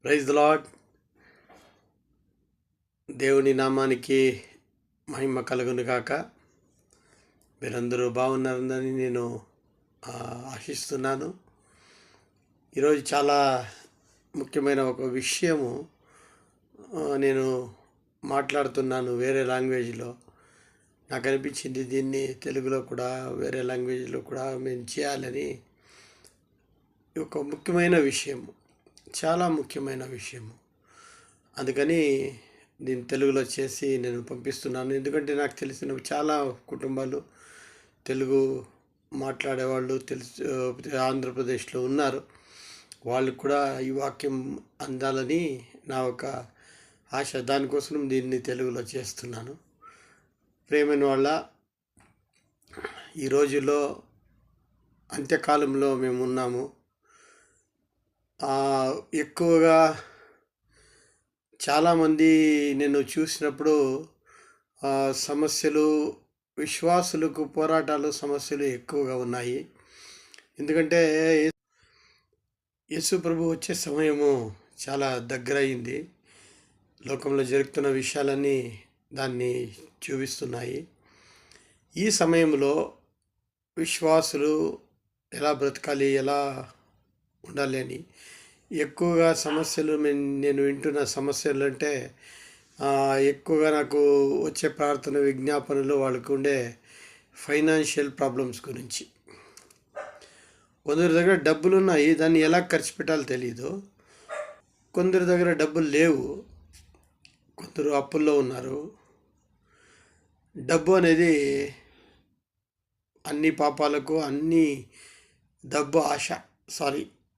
Praise the lord. దేవుని నామానికి మహిమ కలుగును గాక. మీరందరూ బాగున్నారని నేను ఆశిస్తున్నాను. ఈరోజు చాలా ముఖ్యమైన ఒక విషయము నేను మాట్లాడుతున్నాను వేరే లాంగ్వేజ్లో. నాకు అనిపించింది దీన్ని తెలుగులో కూడా వేరే లాంగ్వేజ్లో కూడా మేము చేయాలని. ఒక ముఖ్యమైన విషయము, చాలా ముఖ్యమైన విషయము. అందుకని దీన్ని తెలుగులో చేసి నేను పంపిస్తున్నాను. ఎందుకంటే నాకు తెలిసిన చాలా కుటుంబాలు తెలుగు మాట్లాడేవాళ్ళు ఆంధ్రప్రదేశ్లో ఉన్నారు. వాళ్ళు కూడా ఈ వాక్యం అందాలని నా ఒక ఆశ. దానికోసం దీన్ని తెలుగులో చేస్తున్నాను. ప్రేమైన వాళ్ళ, ఈ రోజుల్లో అంత్యకాలంలో మేము ఉన్నాము. ఎక్కువగా చాలామంది నేను చూసినప్పుడు సమస్యలు, విశ్వాసులకు పోరాటాలు, సమస్యలు ఎక్కువగా ఉన్నాయి. ఎందుకంటే యేసు ప్రభు వచ్చే సమయము చాలా దగ్గర అయింది. లోకంలో జరుగుతున్న విషయాలన్నీ దాన్ని చూపిస్తున్నాయి. ఈ సమయంలో విశ్వాసులు ఎలా బ్రతకాలి, ఎలా ఉండాలి అని ఎక్కువగా సమస్యలు, నేను వింటున్న సమస్యలు అంటే ఎక్కువగా నాకు వచ్చే ప్రార్థన విజ్ఞాపనలు వాళ్ళకు ఉండే ఫైనాన్షియల్ ప్రాబ్లమ్స్ గురించి. కొందరి దగ్గర డబ్బులు ఉన్నాయి, దాన్ని ఎలా ఖర్చు పెట్టాలో తెలియదు. కొందరి దగ్గర డబ్బులు లేవు, కొందరు అప్పుల్లో ఉన్నారు. డబ్బు అనేది అన్ని పాపాలకు,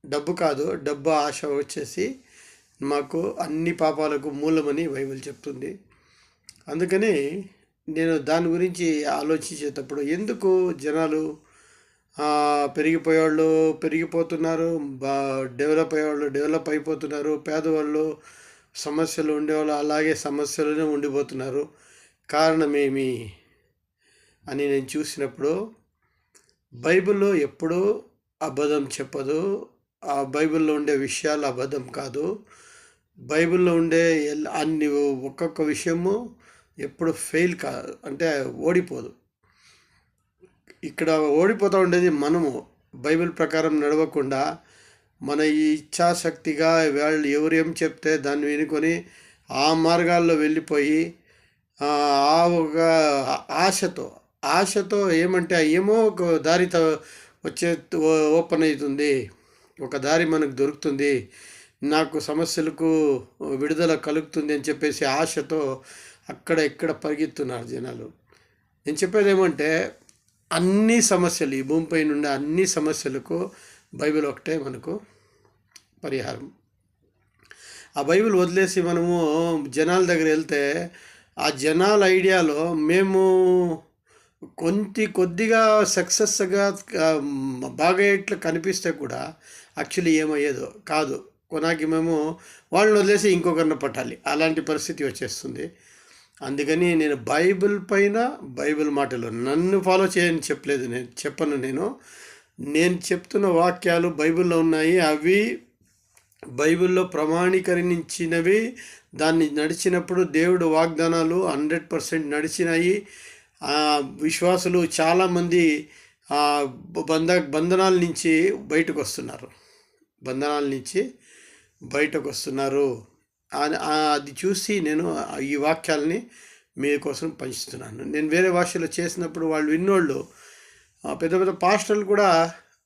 డబ్బు కాదు, డబ్బు ఆశ వచ్చేసి మాకు అన్ని పాపాలకు మూలమని బైబిల్ చెప్తుంది. అందుకని నేను దాని గురించి ఆలోచించేటప్పుడు ఎందుకు జనాలు పెరిగిపోయేవాళ్ళు పెరిగిపోతున్నారు, డెవలప్ అయ్యేవాళ్ళు డెవలప్ అయిపోతున్నారు, పేదవాళ్ళు, సమస్యలు ఉండేవాళ్ళు అలాగే సమస్యలోనే ఉండిపోతున్నారు, కారణమేమి అని నేను చూసినప్పుడు బైబిల్లో ఎప్పుడూ అబద్ధం చెప్పదు. ఆ బైబిల్లో ఉండే విషయాలు అబద్ధం కాదు. బైబిల్లో ఉండే ఒక్కొక్క విషయము ఎప్పుడు ఫెయిల్ కాదు, అంటే ఓడిపోదు. ఇక్కడ ఓడిపోతూ ఉండేది మనము బైబిల్ ప్రకారం నడవకుండా మన ఈ ఇచ్ఛాశక్తిగా వాళ్ళు ఎవరు ఏం చెప్తే దాన్ని వినుకొని ఆ మార్గాల్లో వెళ్ళిపోయి ఆ ఒక ఆశతో ఏమంటే ఏమో ఒక దారితో ఓపెన్ అవుతుంది, ఒక దారి మనకు దొరుకుతుంది, నాకు సమస్యలకు విడుదల కలుగుతుంది అని చెప్పేసి ఆశతో అక్కడ ఇక్కడ పరిగెత్తున్నారు జనాలు. నేను చెప్పేది ఏమంటే అన్ని సమస్యలు, ఈ భూమిపై నుండి అన్ని సమస్యలకు బైబిల్ ఒకటే మనకు పరిహారం. ఆ బైబిల్ వదిలేసి మనము జనాల దగ్గర వెళ్తే ఆ జనాల ఐడియాలో మేము కొద్దిగా సక్సెస్గా బాగా ఇట్లా కనిపిస్తే కూడా యాక్చువల్లీ ఏమయ్యేదో కాదు. కొనాకి మేము వాళ్ళని వదిలేసి ఇంకొకరిని పట్టాలి, అలాంటి పరిస్థితి వచ్చేస్తుంది. అందుకని నేను బైబిల్ పైన, బైబిల్ మాటలు నన్ను ఫాలో చేయని చెప్పను. నేను చెప్తున్న వాక్యాలు బైబిల్లో ఉన్నాయి. అవి బైబిల్లో ప్రమాణీకరించినవి. దాన్ని నడిచినప్పుడు దేవుడు వాగ్దానాలు 100% నడిచినాయి. విశ్వాసులు చాలామంది బంధనాల నుంచి బయటకు వస్తున్నారు. అది చూసి నేను ఈ వాక్యాలని మీకోసం పంచుతున్నాను. నేను వేరే భాషలో చేసినప్పుడు వాళ్ళు విన్నోళ్ళు, పెద్ద పెద్ద పాస్టర్లు కూడా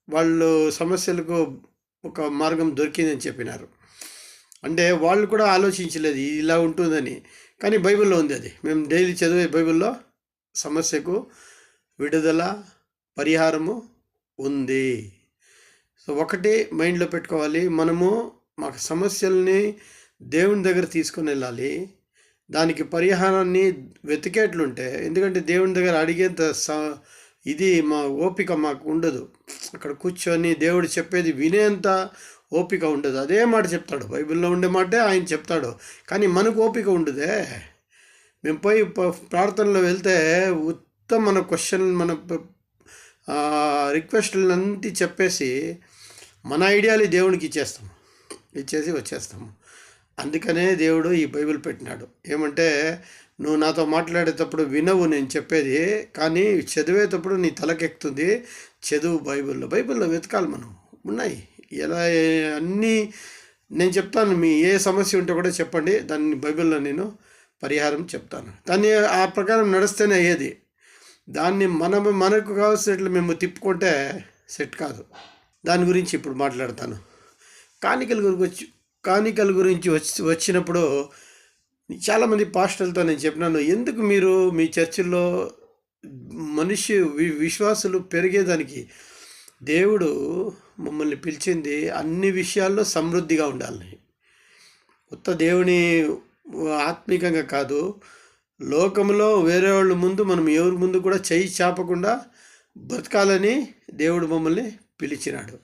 వాళ్ళు సమస్యలకు ఒక మార్గం దొరికిందని చెప్పినారు. అంటే వాళ్ళు కూడా ఆలోచించలేదు ఇలా ఉంటుందని, కానీ బైబిల్లో ఉంది. అది మేము డైలీ చదివే బైబిల్లో సమస్యకు విడుదల, పరిహారము ఉంది. సో ఒకటి మైండ్లో పెట్టుకోవాలి, మనము మాకు సమస్యల్ని దేవుని దగ్గర తీసుకొని వెళ్ళాలి. దానికి పరిహారాన్ని వెతికేట్లుంటే, ఎందుకంటే దేవుని దగ్గర అడిగేంత ఇది మా ఓపిక మాకు ఉండదు. అక్కడ కూర్చొని దేవుడు చెప్పేది వినేంత ఓపిక ఉండదు. అదే మాట చెప్తాడు, బైబిల్లో ఉండే మాటే ఆయన చెప్తాడు, కానీ మనకు ఓపిక ఉండదే. మేము పోయి ప్రార్థనలో వెళ్తే మన క్వశ్చన్, మన రిక్వెస్ట్లన్నీ చెప్పేసి మన ఐడియాలు దేవునికి ఇచ్చేసి వచ్చేస్తాము. అందుకనే దేవుడు ఈ బైబిల్ పెట్టినాడు. ఏమంటే, నువ్వు నాతో మాట్లాడేటప్పుడు వినవు నేను చెప్పేది, కానీ చదివేటప్పుడు నీ తలకెక్కుతుంది. చదువు బైబిల్లో వెతకాలి మనం. ఉన్నాయి ఎలా అన్నీ నేను చెప్తాను. మీ ఏ సమస్య ఉంటే కూడా చెప్పండి, దాన్ని బైబిల్లో నేను పరిహారం చెప్తాను. దాన్ని ఆ ప్రకారం నడిస్తేనే అయ్యేది. దాన్ని మనకు కావాల్సినట్లు మేము తిప్పుకుంటే సెట్ కాదు. దాని గురించి ఇప్పుడు మాట్లాడతాను. కాணிకల గురించి వచ్చినప్పుడు చాలామంది పాస్టర్లతో నేను చెప్పినాను, ఎందుకు మీరు మీ చర్చిల్లో విశ్వాసులు పెరిగేదానికి దేవుడు మమ్మల్ని పిలిచింది అన్ని విషయాల్లో సమృద్ధిగా ఉండాలని. కొత్త దేవుని ఆత్మీకంగా కాదు, లోకంలో వేరే వాళ్ళ ముందు మనం ఎవరి ముందు కూడా చేయి చాపకుండా బ్రతకాలని దేవుడు మమ్మల్ని పిలిచినాడు.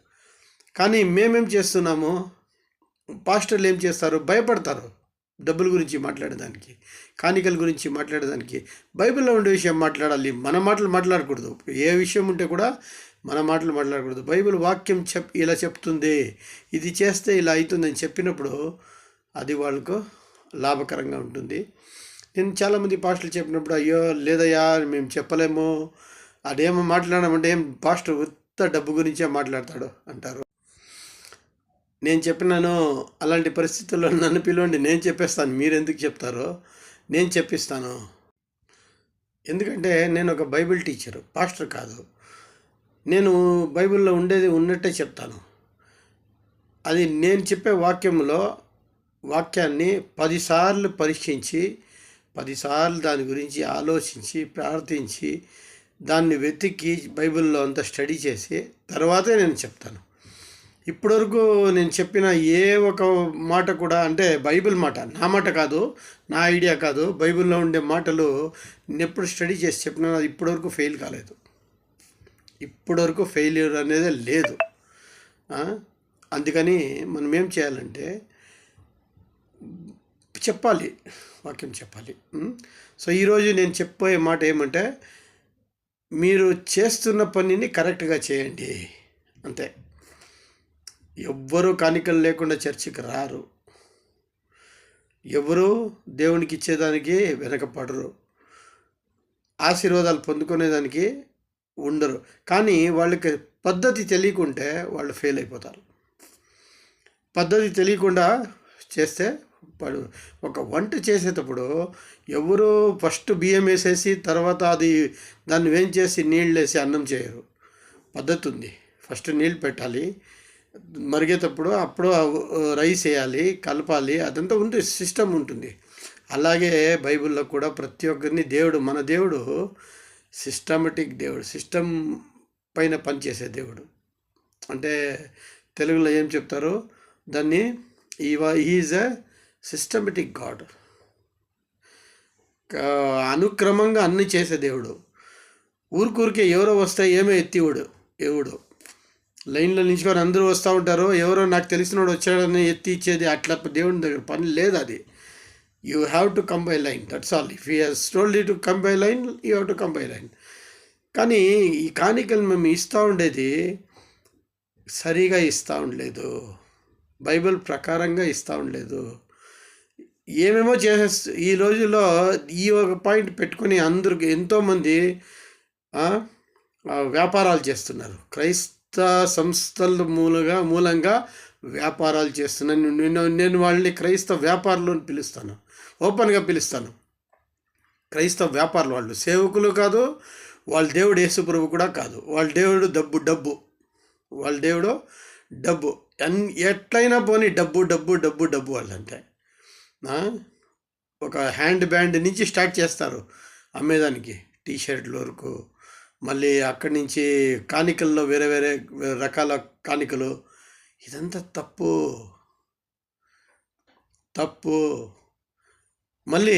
కానీ మేమేం చేస్తున్నాము, పాస్టర్లు ఏం చేస్తారు, భయపడతారు డబ్బుల గురించి మాట్లాడేదానికి, కాணிకల గురించి మాట్లాడేదానికి. బైబిల్లో ఉండే విషయం మాట్లాడాలి, మన మాటలు మాట్లాడకూడదు. ఏ విషయం ఉంటే కూడా మన మాటలు మాట్లాడకూడదు. బైబిల్ వాక్యం ఇలా చెప్తుంది, ఇది చేస్తే ఇలా అవుతుందని చెప్పినప్పుడు అది వాళ్ళకు లాభకరంగా ఉంటుంది. నేను చాలామంది పాస్టర్లు చెప్పినప్పుడు, అయ్యో లేదయ్యా మేము చెప్పలేము, అదేమో మాట్లాడమంటే ఏం పాస్టర్ ఉత్త డబ్బు గురించే మాట్లాడతాడు అంటారు. నేను చెప్పినాను, అలాంటి పరిస్థితుల్లో నన్ను పిలవండి, నేను చెప్పేస్తాను. మీరు ఎందుకు చెప్తారో నేను చెప్పిస్తాను. ఎందుకంటే నేను ఒక బైబిల్ టీచరు, పాస్టర్ కాదు. నేను బైబిల్లో ఉండేది ఉన్నట్టే చెప్తాను. అది నేను చెప్పే వాక్యాన్ని 10 సార్లు పరీక్షించి 10 సార్లు దాని గురించి ఆలోచించి ప్రార్థించి దాన్ని వెతికి బైబిల్లో అంతా స్టడీ చేసి తర్వాతే నేను చెప్తాను. ఇప్పటివరకు నేను చెప్పిన ఏ ఒక మాట కూడా, అంటే బైబిల్ మాట, నా మాట కాదు, నా ఐడియా కాదు, బైబిల్లో ఉండే మాటలు నేను ఎప్పుడు స్టడీ చేసి చెప్పినా అది ఇప్పటివరకు ఫెయిల్ కాలేదు. ఇప్పటివరకు ఫెయిల్యూర్ అనేది లేదు. అందుకని మనం ఏం చేయాలంటే చెప్పాలి, వాక్యం చెప్పాలి. సో ఈరోజు నేను చెప్పబోయే మాట ఏమంటే, మీరు చేస్తున్న పనిని కరెక్ట్గా చేయండి అంతే. ఎవ్వరూ కాணிకలు లేకుండా చర్చికి రారు, ఎవరు దేవునికి ఇచ్చేదానికి వెనకపడరు, ఆశీర్వాదాలు పొందుకునేదానికి ఉండరు. కానీ వాళ్ళకి పద్ధతి తెలియకుంటే వాళ్ళు ఫెయిల్ అయిపోతారు. పద్ధతి తెలియకుండా చేస్తే ఒక వంట చేసేటప్పుడు ఎవరు ఫస్ట్ బియ్యం వేసేసి తర్వాత దాన్ని వేయించేసి నీళ్ళు వేసి అన్నం చేయరు. పద్ధతి ఉంది. ఫస్ట్ నీళ్ళు పెట్టాలి, మరిగేటప్పుడు అప్పుడు రైస్ వేయాలి, కలపాలి, అదంతా ఉంది, సిస్టమ్ ఉంటుంది. అలాగే బైబిల్లో కూడా ప్రతి ఒక్కరిని మన దేవుడు సిస్టమేటిక్ దేవుడు, సిస్టమ్ పైన పనిచేసే దేవుడు. అంటే తెలుగులో ఏం చెప్తారు దాన్ని, ఈజ్ ఎ సిస్టమేటిక్ గాడ్. అనుక్రమంగా అన్ని చేసే దేవుడు. ఊరికే ఎవరో వస్తే ఏమో ఎవడు లైన్లో నిల్చుకొని అందరూ వస్తూ ఉంటారు, ఎవరో నాకు తెలిసినోడు వచ్చాడని ఎత్తి ఇచ్చేది అట్లా దేవుని దగ్గర పని లేదు. అది you have to come by line, that's all. If he has told you to come by line, you have to come by line. కానీ ఈ కాணிకలు మేము ఇస్తూ ఉండేది సరిగా ఇస్తూ ఉండలేదు, బైబిల్ ప్రకారంగా ఇస్తూ ఉండలేదు. ఏమేమో చేసేస్తూ ఈ రోజుల్లో ఈ ఒక పాయింట్ పెట్టుకుని అందరికి ఎంతోమంది వ్యాపారాలు చేస్తున్నారు. సంస్థల మూలంగా వ్యాపారాలు చేస్తున్నాను. నేను వాళ్ళని క్రైస్తవ వ్యాపారులు అని పిలుస్తాను, ఓపెన్గా పిలుస్తాను. క్రైస్తవ వ్యాపారులు, వాళ్ళు సేవకులు కాదు, వాళ్ళ దేవుడు యేసుప్రభు కూడా కాదు. వాళ్ళ దేవుడు డబ్బు, వాళ్ళ దేవుడు డబ్బు. ఎట్లయినా పోనీ డబ్బు వాళ్ళంటే. ఒక హ్యాండ్ బ్యాండ్ నుంచి స్టార్ట్ చేస్తారు అమ్మేదానికి, టీషర్ట్ల వరకు. మళ్ళీ అక్కడి నుంచి కాணிకల్లో వేరే రకాల కాணிకలు. ఇదంతా తప్పు. మళ్ళీ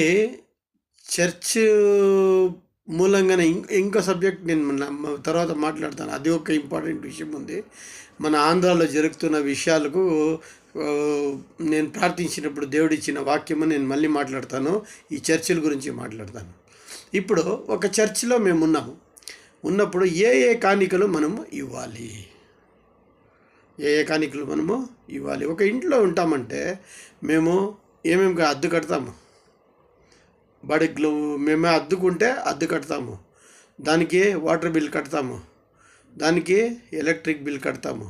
చర్చ్ మూలంగానే ఇంకో సబ్జెక్ట్ నేను తర్వాత మాట్లాడతాను. అది ఒక ఇంపార్టెంట్ విషయం ఉంది. మన ఆంధ్రాలో జరుగుతున్న విషయాలకు నేను ప్రార్థించినప్పుడు దేవుడిచ్చిన వాక్యము నేను మళ్ళీ మాట్లాడతాను. ఈ చర్చిల గురించి మాట్లాడతాను. ఇప్పుడు ఒక చర్చిలో మేము ఉన్నప్పుడు ఏ కాணிకలు మనము ఇవ్వాలి, ఏ కాணிకలు మనము ఇవ్వాలి. ఒక ఇంట్లో ఉంటామంటే మేము ఏమేమి అద్దె కడతాము, బడిగ్లు మేమే అద్దుకుంటే అద్దె కడతాము, దానికి వాటర్ బిల్ కడతాము, దానికి ఎలక్ట్రిక్ బిల్ కడతాము,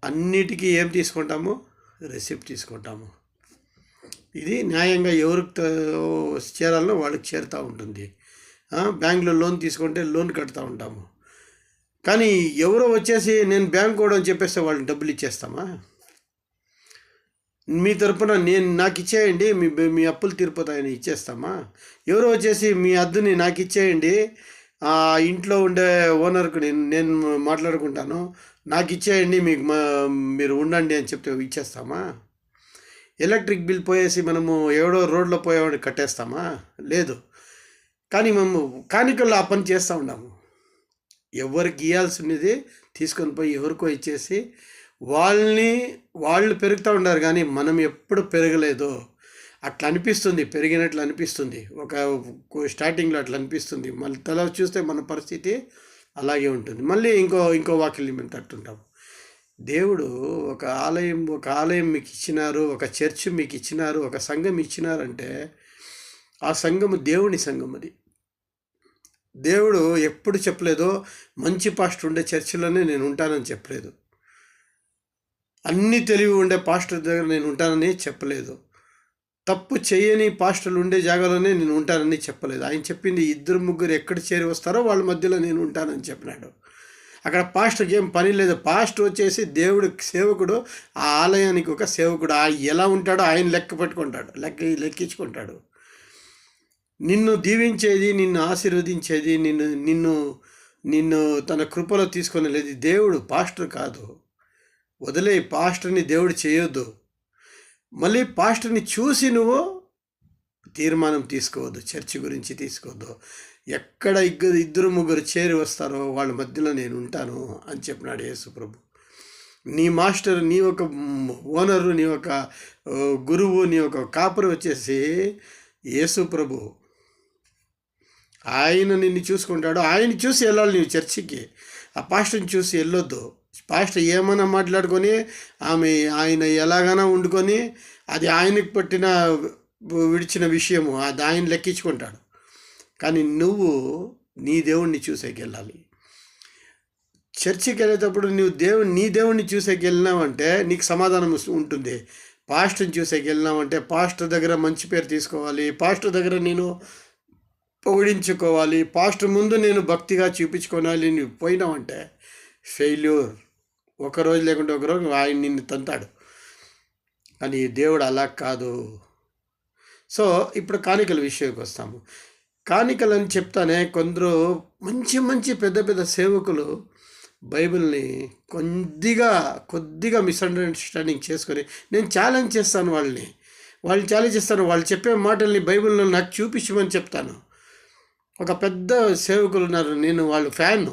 అన్నిటికీ ఏం తీసుకుంటాము, రెసిప్ట్ తీసుకుంటాము. ఇది న్యాయంగా ఎవరికి చేరాలో వాళ్ళకి చేరుతూ ఉంటుంది. బ్యాంకులో లోన్ తీసుకుంటే లోన్ కడుతూ ఉంటాము. కానీ ఎవరో వచ్చేసి నేను బ్యాంక్ కూడా అని చెప్పేస్తే వాళ్ళని డబ్బులు ఇచ్చేస్తామా? మీ తరపున నాకు ఇచ్చేయండి, మీ అప్పులు తీరిపోతాయని ఇచ్చేస్తామా? ఎవరో వచ్చేసి మీ అద్దుని నాకు ఇచ్చేయండి, ఇంట్లో ఉండే ఓనర్కు నేను మాట్లాడుకుంటాను, నాకు ఇచ్చేయండి, మీరు ఉండండి అని చెప్తే ఇచ్చేస్తామా? ఎలక్ట్రిక్ బిల్ పోయేసి మనము ఎవడో రోడ్లో పోయేవాడిని కట్టేస్తామా? లేదు. కానీ మేము కానికల్లో ఆ పని చేస్తూ ఉన్నాము. ఎవరికి ఇవ్వాల్సినది తీసుకొని పోయి ఎవరికో ఇచ్చేసి వాళ్ళు పెరుగుతూ ఉన్నారు, కానీ మనం ఎప్పుడు పెరగలేదు. అట్లా అనిపిస్తుంది, పెరిగినట్లు అనిపిస్తుంది. స్టార్టింగ్లో అట్లా అనిపిస్తుంది, మళ్ళీ తల చూస్తే మన పరిస్థితి అలాగే ఉంటుంది. మళ్ళీ ఇంకో వాక్యల్ని మేము తట్టుంటాము. దేవుడు ఒక ఆలయం మీకు ఇచ్చినారు, ఒక చర్చ్ మీకు ఇచ్చినారు, ఒక సంఘం ఇచ్చినారంటే ఆ సంఘము దేవుని సంఘం. అది దేవుడు ఎప్పుడు చెప్పలేదో మంచి పాస్టర్ ఉండే చర్చిలోనే నేను ఉంటానని చెప్పలేదు, అన్ని తెలివి ఉండే పాస్టర్ దగ్గర నేను ఉంటానని చెప్పలేదు, తప్పు చేయని పాస్టర్లు ఉండే జాగాలోనే నేను ఉంటానని చెప్పలేదు. ఆయన చెప్పింది 2-3 ఎక్కడ చేరి వస్తారో వాళ్ళ మధ్యలో నేను ఉంటానని చెప్పినాడు. అక్కడ పాస్టర్కి ఏం పని లేదు. పాస్టర్ వచ్చేసి దేవుడు సేవకుడు, ఆ ఆలయానికి ఒక సేవకుడు. ఎలా ఉంటాడో ఆయన లెక్కించుకుంటాడు. నిన్ను దీవించేది, నిన్ను ఆశీర్వదించేది, నిన్ను తన కృపలో తీసుకొని లేదు దేవుడు, పాస్టర్ కాదు. వదిలే, పాస్టర్ని దేవుడు చేయొద్దు. మళ్ళీ పాస్టర్ని చూసి నువ్వు తీర్మానం తీసుకోవద్దు, చర్చి గురించి తీసుకోవద్దు. ఎక్కడ 2-3 చేరి వస్తారో వాళ్ళ మధ్యలో నేను ఉంటాను అని చెప్పినాడు యేసు ప్రభు. నీ మాస్టర్, నీ ఒక ఓనరు, నీ ఒక గురువు, నీ ఒక కాపురు వచ్చేసి యేసు ప్రభు. ఆయన నిన్ను చూసుకుంటాడు. ఆయన చూసి వెళ్ళాలి నీవు చర్చికి. ఆ పాస్టర్ని చూసి వెళ్ళొద్దు. పాస్టర్ ఏమైనా మాట్లాడుకొని ఆయన ఎలాగైనా వండుకొని అది ఆయనకు పట్టిన విడిచిన విషయము, అది ఆయన లెక్కించుకుంటాడు. కానీ నువ్వు నీ దేవుణ్ణి చూసేకి వెళ్ళాలి. చర్చికి వెళ్ళేటప్పుడు నీ దేవుణ్ణి చూసేకి వెళ్ళినావంటే నీకు సమాధానం ఉంటుంది. పాస్టర్ని చూసేకి వెళ్ళినావంటే పాస్టర్ దగ్గర మంచి పేరు తీసుకోవాలి, పాస్టర్ దగ్గర నేను పొగిడించుకోవాలి, పాస్టర్ ముందు నేను భక్తిగా చూపించుకోవాలి. నువ్వు పోయినావంటే ఫెయిల్యూర్. ఒకరోజు లేకుంటే ఒకరోజు ఆయన నిన్ను తంతాడు. కానీ దేవుడు అలా కాదు. సో ఇప్పుడు కానుకల విషయానికి వస్తాము. కానుకలని చెప్తానే కొందరు మంచి పెద్ద సేవకులు బైబిల్ని కొద్దిగా మిస్అండర్స్టాండింగ్ చేసుకొని నేను ఛాలెంజ్ చేస్తాను వాళ్ళు ఛాలెంజ్ చేస్తాను. వాళ్ళు చెప్పే మాటల్ని బైబిల్లో నాకు చూపించమని చెప్తాను. ఒక పెద్ద సేవకులు ఉన్నారు, నేను వాళ్ళ ఫ్యాన్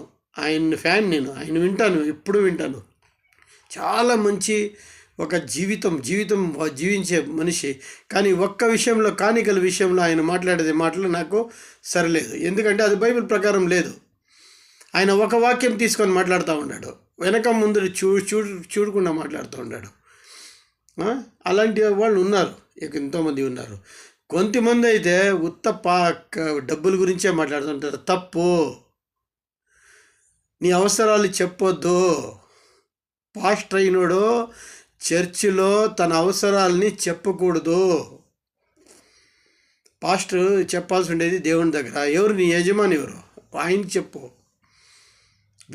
నేను ఆయన వింటాను, ఎప్పుడు వింటాను. చాలా మంచి ఒక జీవితం జీవించే మనిషి. కానీ ఒక్క విషయంలో, కానుకల విషయంలో ఆయన మాట్లాడేది మాటలు నాకు సరిలేదు. ఎందుకంటే అది బైబిల్ ప్రకారం లేదు. ఆయన ఒక వాక్యం తీసుకొని మాట్లాడుతూ ఉన్నాడు, వెనక ముందు చూడకుండా మాట్లాడుతూ ఉన్నాడు. అలాంటి వాళ్ళు ఉన్నారు, ఎంతోమంది ఉన్నారు. కొంతమంది అయితే డబ్బుల గురించే మాట్లాడుతుంటారు. తప్పు. నీ అవసరాలు చెప్పొద్దు. పాస్టర్ అయినోడు చర్చిలో తన అవసరాలని చెప్పకూడదు. పాస్టర్ చెప్పాల్సి ఉండేది దేవుని దగ్గర. ఎవరు నీ యజమాని, ఎవరు ఆయన చెప్పు.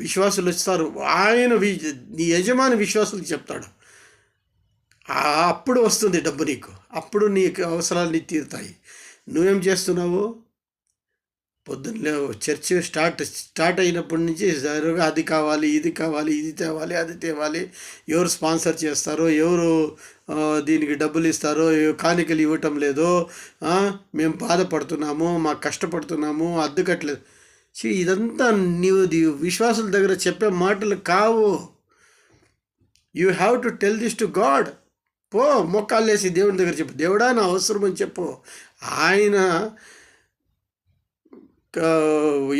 విశ్వాసులు వస్తారు, నీ యజమాని విశ్వాసులకు చెప్తాడు. అప్పుడు వస్తుంది డబ్బు నీకు, అప్పుడు నీకు అవసరాలు తీరుతాయి. నువ్వేం చేస్తున్నావు? పొద్దున్న చర్చ్ స్టార్ట్ అయినప్పటి నుంచి జరుగా అది కావాలి, ఇది కావాలి, ఇది తేవాలి, అది తేవాలి. ఎవరు స్పాన్సర్ చేస్తారో, ఎవరు దీనికి డబ్బులు ఇస్తారో, కానుకలు ఇవ్వటం లేదో, మేము బాధపడుతున్నాము, మాకు కష్టపడుతున్నాము, అద్దె కట్టలేదు. ఇదంతా నీవు విశ్వాసుల దగ్గర చెప్పే మాటలు కావు. You have to tell this to God. పో, మొక్కాలేసి దేవుని దగ్గర చెప్పు, దేవుడా నా అవసరం అని చెప్పు. ఆయన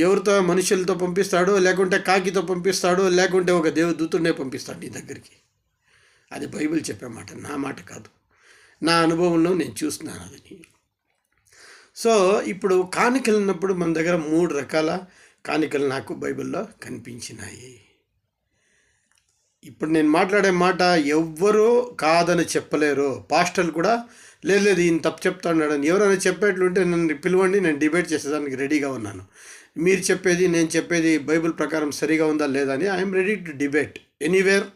ఎవరితో, మనుషులతో పంపిస్తాడో, లేకుంటే కాకితో పంపిస్తాడో, లేకుంటే ఒక దేవదూతుడినే పంపిస్తాడు నీ దగ్గరికి. అది బైబిల్ చెప్పే మాట, నా మాట కాదు. నా అనుభవంలో నేను చూస్తున్నాను అది. సో ఇప్పుడు కానుకలు ఉన్నప్పుడు మన దగ్గర 3 రకాల కానుకలు నాకు బైబిల్లో కనిపించినాయి. ఇప్పుడు నేను మాట్లాడే మాట ఎవ్వరూ కాదని చెప్పలేరు. పాస్టర్లు కూడా లేదు ఈయన తప్పు చెప్తా ఉన్నాడని ఎవరైనా చెప్పేట్లుంటే నన్ను పిలవండి, నేను డిబేట్ చేసేదానికి రెడీగా ఉన్నాను. మీరు చెప్పేది నేను చెప్పేది బైబిల్ ప్రకారం సరిగా ఉందా లేదా అని I'm ready to debate anywhere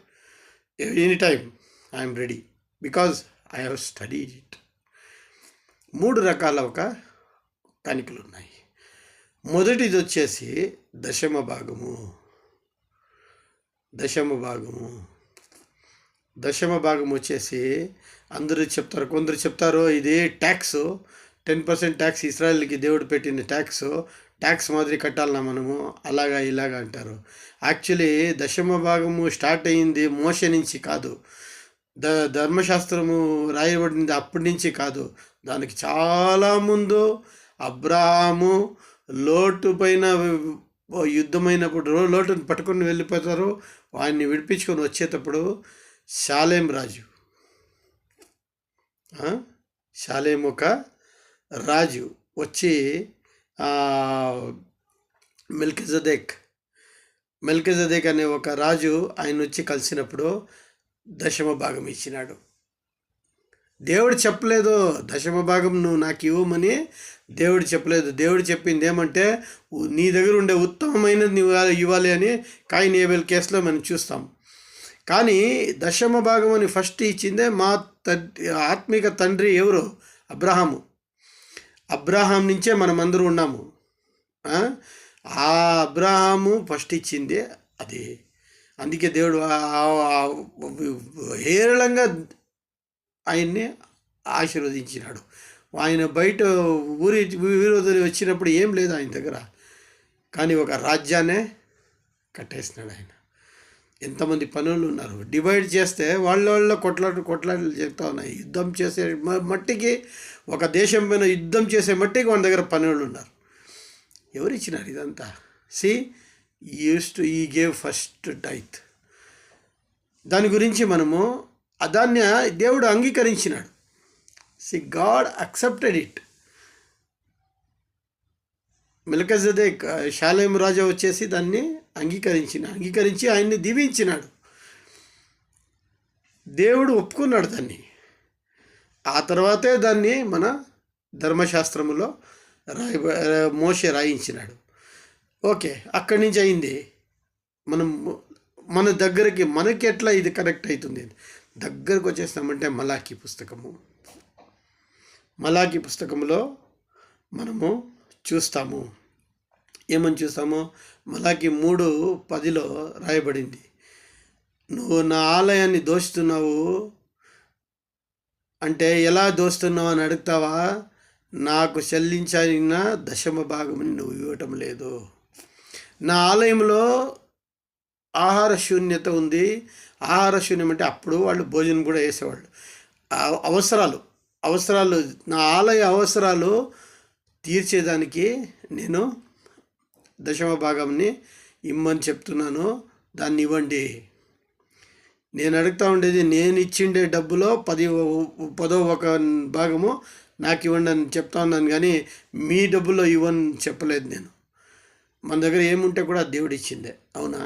any time. I'm ready because I have studied it. 3 రకాల ఒక కానుకలు ఉన్నాయి. మొదటిది వచ్చేసి దశమ భాగము. దశమ భాగం వచ్చేసి అందరూ చెప్తారు, కొందరు చెప్తారు ఇది ట్యాక్స్ 10% ట్యాక్స్ ఇస్రాయల్కి దేవుడు పెట్టిన ట్యాక్స్ మాదిరి కట్టాలన్నా మనము, అలాగా ఇలాగా అంటారు. యాక్చువల్లీ దశమ భాగము స్టార్ట్ అయ్యింది మోషే నుంచి కాదు, ధర్మశాస్త్రము రాయబడింది అప్పటి నుంచి కాదు, దానికి చాలా ముందు అబ్రాహాము లోటు పైన యుద్ధమైనప్పుడు లోటును పట్టుకొని వెళ్ళిపోతారు. ఆయన్ని విడిపించుకొని వచ్చేటప్పుడు షాలేం రాజు, షాలేం ఒక రాజు వచ్చి మెల్కిజెదెక్ అనే ఒక రాజు ఆయన వచ్చి కలిసినప్పుడు దశమ భాగం ఇచ్చినాడు. దేవుడు చెప్పలేదు దశమ భాగం నువ్వు నాకు ఇవ్వమని, దేవుడు చెప్పలేదు. దేవుడు చెప్పింది ఏమంటే నీ దగ్గర ఉండే ఉత్తమమైనది నువ్వు ఇవ్వాలి అని కాయిన్ ఏబెల్ కేసులో మనం చూస్తాం. కానీ దశమ భాగం అని ఫస్ట్ ఇచ్చిందే మా ఆత్మిక తండ్రి ఎవరు? అబ్రహాం నుంచే మనమందరూ ఉన్నాము. ఆ అబ్రహాము ఫస్ట్ ఇచ్చింది అది. అందుకే దేవుడు హేరళంగా ఆయన్ని ఆశీర్వదించినాడు. ఆయన బయట ఊరి వదిలి వచ్చినప్పుడు ఏం లేదు ఆయన దగ్గర, కానీ ఒక రాజ్యాన్నే కట్టేసినాడు ఆయన. ఎంతమంది పనులు ఉన్నారు, డివైడ్ చేస్తే వాళ్ళ కొట్లాటలు చెప్తా ఉన్నాయి. యుద్ధం చేసే మట్టికి, ఒక దేశం పైన యుద్ధం చేసే మట్టికి వాళ్ళ దగ్గర పనులు ఉన్నారు. ఎవరు ఇచ్చినారు ఇదంతా? ఈ గేవ్ ఫస్ట్ టైత్. దాని గురించి మనము దాన్ని దేవుడు అంగీకరించినాడు. God accepted it. Melchizedek Shalem రాజా వచ్చేసి దాన్ని అంగీకరించి ఆయన్ని దీవించినాడు. దేవుడు ఒప్పుకున్నాడు దాన్ని. ఆ తర్వాతే దాన్ని మన ధర్మశాస్త్రములో మోషే రాయించినాడు. ఓకే, అక్కడి నుంచి అయింది. మన దగ్గరికి మనకి ఎట్లా ఇది కనెక్ట్ అవుతుంది? దగ్గరకు వచ్చేస్తామంటే మలాకీ పుస్తకంలో మనము చూస్తాము. ఏమని చూస్తాము? మలాకీ 3:10 రాయబడింది, నువ్వు నా ఆలయాన్ని దోచుతున్నావు అంటే ఎలా దోస్తున్నావు అని అడుగుతావా? నాకు చెల్లించిన దశమ భాగమని నువ్వు ఇవ్వటం లేదు. నా ఆలయంలో ఆహార శూన్యత ఉంది. ఆహార శూన్యం అంటే అప్పుడు వాళ్ళు భోజనం కూడా వేసేవాళ్ళు. అవసరాలు నా ఆలయ అవసరాలు తీర్చేదానికి నేను దశమ భాగంని ఇమ్మని చెప్తున్నాను, దాన్ని ఇవ్వండి. నేను అడుగుతూ ఉండేది, నేను ఇచ్చిండే డబ్బులో 10వ భాగము నాకు ఇవ్వండి అని చెప్తా ఉన్నాను, కానీ మీ డబ్బులో ఇవ్వని చెప్పలేదు నేను. మన దగ్గర ఏముంటే కూడా దేవుడు ఇచ్చిందే, అవునా?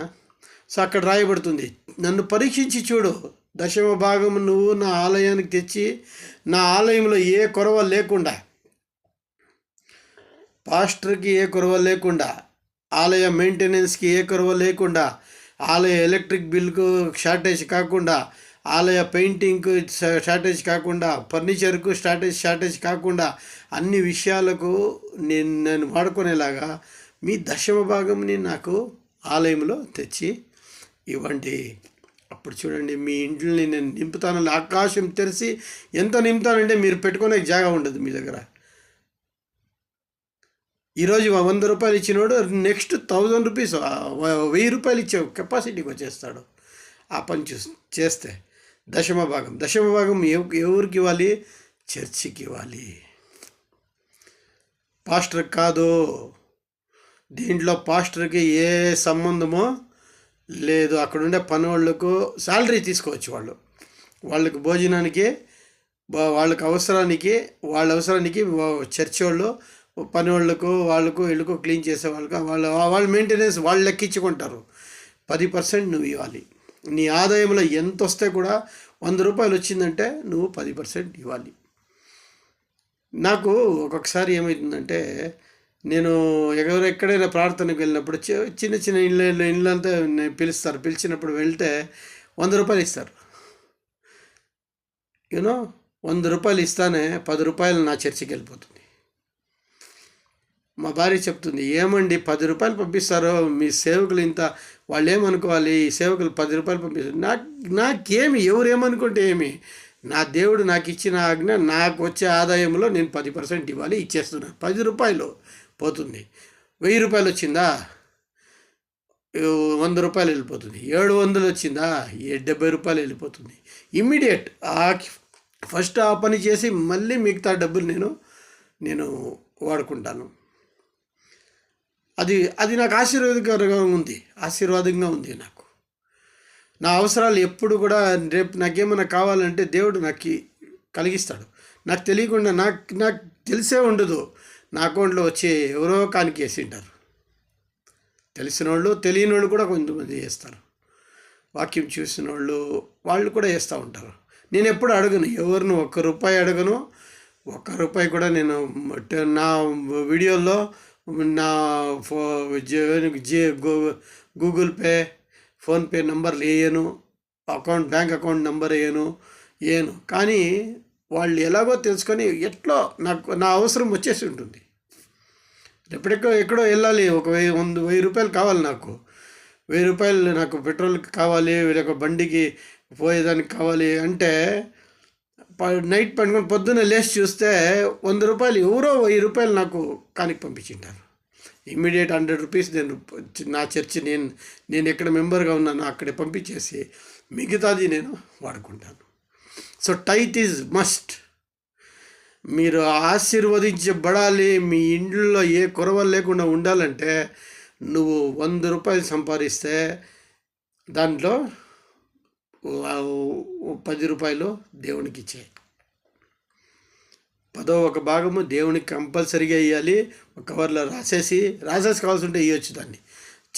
సో అక్కడ రాయబడుతుంది, నన్ను పరీక్షించి చూడు, దశమ భాగం నువ్వు నా ఆలయానికి తెచ్చి, నా ఆలయంలో ఏ కొరవ లేకుండా, పాస్టర్కి ఏ కొరవ లేకుండా, ఆలయ మెయింటెనెన్స్కి ఏ కొరవ లేకుండా, ఆలయ ఎలక్ట్రిక్ బిల్కు షార్టేజ్ కాకుండా, ఆలయ పెయింటింగ్కు షార్టేజ్ కాకుండా, ఫర్నిచర్కు షార్టేజ్ కాకుండా, అన్ని విషయాలకు నేను వాడుకునేలాగా మీ దశమ భాగంని నాకు ఆలయంలో తెచ్చి ఇవ్వండి. అప్పుడు చూడండి, మీ ఇంటిని నేను నింపుతాను. ఆకాశం తెరిచి ఎంత నింపుతానంటే మీరు పెట్టుకునే జాగా ఉండదు మీ దగ్గర. ఈరోజు 100 రూపాయలు ఇచ్చినోడు నెక్స్ట్ 1000 రూపీస్ 1000 రూపాయలు ఇచ్చే కెపాసిటీకి వచ్చేస్తాడు ఆ పని చేస్తే. దశమ భాగం ఎవరికి ఇవ్వాలి? చర్చికి ఇవ్వాలి, పాస్టర్కి కాదు. దీంట్లో పాస్టర్కి ఏ సంబంధమో లేదు. అక్కడుండే పని వాళ్ళకు శాలరీ తీసుకోవచ్చు, వాళ్ళకి భోజనానికి వాళ్ళకి అవసరానికి వాళ్ళ అవసరానికి చర్చి వాళ్ళు పని వాళ్ళకు వాళ్ళకు వీళ్ళకు క్లీన్ చేసే వాళ్ళకు వాళ్ళ మెయింటెనెన్స్ వాళ్ళు లెక్కించుకుంటారు. 10% నువ్వు ఇవ్వాలి. నీ ఆదాయంలో ఎంత వస్తే కూడా 100 రూపాయలు వచ్చిందంటే నువ్వు 10% ఇవ్వాలి. నాకు ఒక్కొక్కసారి ఏమవుతుందంటే, నేను ఎక్కడైనా ప్రార్థనకు వెళ్ళినప్పుడు చిన్న చిన్న ఇళ్ళంతా పిలుస్తారు. పిలిచినప్పుడు వెళ్తే 100 రూపాయలు ఇస్తారు. యూనో 100 రూపాయలు ఇస్తానే 10 రూపాయలు నా చర్చికి వెళ్ళిపోతుంది. మా భార్య చెప్తుంది, ఏమండి 10 రూపాయలు పంపిస్తారో మీ సేవకులు ఇంత, వాళ్ళు ఏమనుకోవాలి, ఈ సేవకులు 10 రూపాయలు పంపిస్తారు. నాకేమి ఎవరేమనుకుంటే ఏమి, నా దేవుడు నాకు ఇచ్చిన ఆజ్ఞ, నాకు వచ్చే ఆదాయంలో నేను 10% ఇవ్వాలి, ఇచ్చేస్తున్నాను. 10 రూపాయలు పోతుంది. 1000 రూపాయలు వచ్చిందా 100 రూపాయలు వెళ్ళిపోతుంది. 700 వచ్చిందా 70 రూపాయలు వెళ్ళిపోతుంది. ఇమ్మీడియట్ ఫస్ట్ ఆ పని చేసి మళ్ళీ మిగతా డబ్బులు నేను వాడుకుంటాను. అది నాకు ఆశీర్వాదంగా ఉంది నాకు. నా అవసరాలు ఎప్పుడు కూడా, రేపు నాకేమైనా కావాలంటే దేవుడు నాకు కలిగిస్తాడు. నాకు తెలియకుండా నాకు తెలిసే ఉండదు. నా అకౌంట్లో వచ్చి ఎవరో కానికి వేసి ఉంటారు. తెలిసిన వాళ్ళు తెలియని వాళ్ళు కూడా కొంతమంది వేస్తారు. వాక్యం చూసిన వాళ్ళు కూడా వేస్తూ ఉంటారు. నేను ఎప్పుడు అడగను, ఎవరిని 1 రూపాయి అడగను. 1 రూపాయి కూడా నేను నా వీడియోలో నా గూగుల్ పే, ఫోన్పే నంబర్లు వేయను, బ్యాంక్ అకౌంట్ నెంబర్ వేయను. కానీ వాళ్ళు ఎలాగో తెలుసుకొని ఎట్లో నా అవసరం వచ్చేసి ఉంటుంది. ఎక్కడో వెళ్ళాలి, 1000 రూపాయలు కావాలి నాకు. 1000 రూపాయలు నాకు పెట్రోల్కి కావాలి, లేక బండికి పోయేదానికి కావాలి అంటే నైట్ పండుకొని పొద్దున్నే లేచి చూస్తే 100 రూపాయలు ఎవరో 1000 రూపాయలు నాకు కానికి పంపించింటారు. ఇమ్మీడియట్ 100 రూపీస్ నేను నా చర్చి నేను ఎక్కడ మెంబర్గా ఉన్నానో అక్కడే పంపించేసి మిగతాది నేను వాడుకుంటాను. So tithe is must. మీరు ఆశీర్వదించబడాలి, మీ ఇంట్లో ఏ కొరవలు లేకుండా ఉండాలంటే నువ్వు 100 రూపాయలు సంపాదిస్తే దాంట్లో 10 రూపాయలు దేవునికి ఇచ్చేయి. 10వ భాగము దేవునికి కంపల్సరీగా ఇవ్వాలి. ఒక కవర్లో రాసేసి కావాల్సి ఉంటే ఇవ్వచ్చు దాన్ని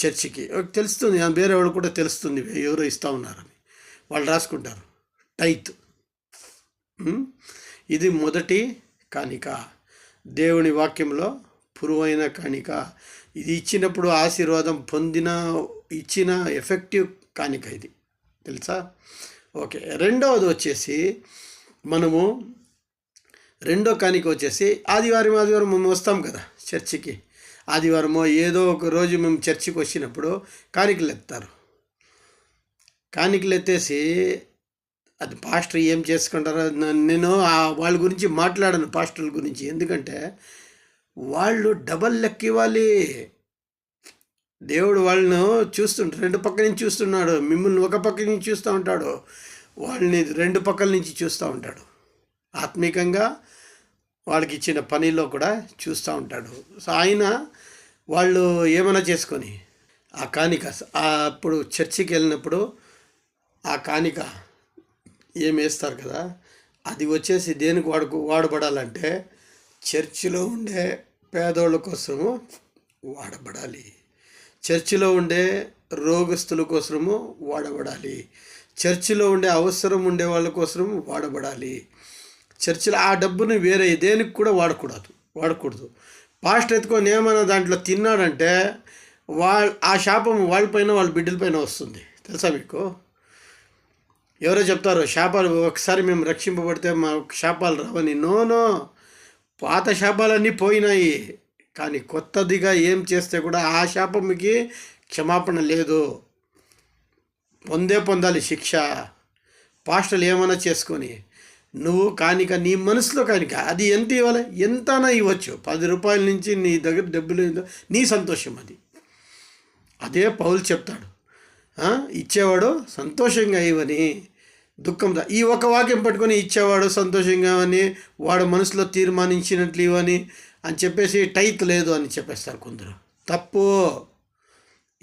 చర్చికి. తెలుస్తుంది, వేరే వాళ్ళు కూడా తెలుస్తుంది ఎవరో ఇస్తూ ఉన్నారని, వాళ్ళు రాసుకుంటారు. టైత్ ఇది మొదటి కానిక, దేవుని వాక్యంలో పురువైన కానిక. ఇది ఇచ్చినప్పుడు ఆశీర్వాదం ఇచ్చిన ఎఫెక్టివ్ కానిక ఇది, తెలుసా? ఓకే, రెండవది వచ్చేసి మనము రెండో కానిక వచ్చేసి ఆదివారం మేము వస్తాం కదా చర్చికి. ఆదివారమో ఏదో ఒక రోజు మేము చర్చికి వచ్చినప్పుడు కానికలు ఎత్తారు. కానికలు ఎత్తేసి అది పాస్టర్ ఏం చేసుకుంటారో నేను వాళ్ళ గురించి మాట్లాడను, పాస్టర్ల గురించి. ఎందుకంటే వాళ్ళు డబల్ లెక్క ఇవ్వాలి. దేవుడు వాళ్ళను చూస్తుంటాడు, 2 పక్క నుంచి చూస్తున్నాడు. మిమ్మల్ని ఒక పక్క నుంచి చూస్తూ ఉంటాడు, వాళ్ళని 2 పక్కల నుంచి చూస్తూ ఉంటాడు. ఆత్మీకంగా వాళ్ళకి ఇచ్చిన పనిలో కూడా చూస్తూ ఉంటాడు. సో వాళ్ళు ఏమైనా చేసుకొని ఆ కానిక అప్పుడు చర్చికి వెళ్ళినప్పుడు ఆ కానిక ఏం వేస్తారు కదా, అది వచ్చేసి దేనికి వాడబడాలంటే చర్చిలో ఉండే పేదోళ్ళ కోసము వాడబడాలి, చర్చిలో ఉండే రోగస్తుల కోసము వాడబడాలి, చర్చిలో ఉండే అవసరం ఉండే వాళ్ళ కోసము వాడబడాలి. చర్చిలో ఆ డబ్బుని వేరే దేనికి కూడా వాడకూడదు. పాస్టర్ ఎత్తుకొని ఏమైనా దాంట్లో తిన్నాడంటే ఆ శాపం వాళ్ళపైన వాళ్ళ బిడ్డలపైన వస్తుంది. తెలుసా మీకు? ఎవరో చెప్తారు శాపాలు, ఒకసారి మేము రక్షింపబడితే మా శాపాలు రావని. నో, పాత శాపాలన్నీ పోయినాయి. కానీ కొత్తదిగా ఏం చేస్తే కూడా ఆ శాపంకి క్షమాపణ లేదు. పొందాలి శిక్ష. పాస్టర్లు ఏమైనా చేసుకొని నువ్వు కానిక, నీ మనసులో కానిక, అది ఎంత ఇవ్వాలి, ఎంతనా ఇవ్వచ్చు. 10 రూపాయల నుంచి నీ దగ్గర డబ్బులు నీ సంతోషం అది. అదే పౌలు చెప్తాడు, ఇచ్చేవాడు సంతోషంగా ఇవ్వని, దుఃఖంతో. ఈ ఒక వాక్యం పట్టుకొని ఇచ్చేవాడు సంతోషంగా అని, వాడు మనసులో తీర్మానించినట్లు ఇవ్వని అని చెప్పేసి టైత్ లేదు అని చెప్పేస్తారు కొందరు. తప్పు.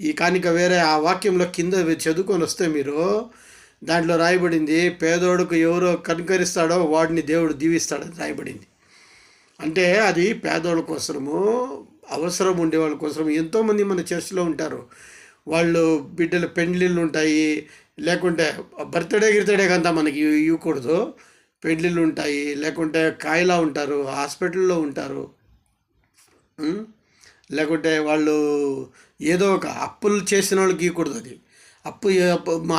ఈ కానిక వేరే ఆ వాక్యంలో కింద చదువుకొని వస్తే మీరు దాంట్లో రాయబడింది, పేదోడుకు ఎవరో కనుకరిస్తాడో వాడిని దేవుడు దీవిస్తాడని రాయబడింది. అంటే అది పేదోళ్ళ కోసము, అవసరం ఉండే వాళ్ళ కోసం. ఎంతోమంది మన చర్చిలో ఉంటారు, వాళ్ళు బిడ్డల పెండ్లిళ్ళు ఉంటాయి, లేకుంటే బర్త్డే కంతా మనకి ఇవ్వకూడదు, పెండ్లిళ్ళు ఉంటాయి, లేకుంటే కాయలా ఉంటారు, హాస్పిటల్లో ఉంటారు, లేకుంటే వాళ్ళు ఏదో ఒక అప్పులు చేసిన వాళ్ళకి ఇవ్వకూడదు. అది అప్పు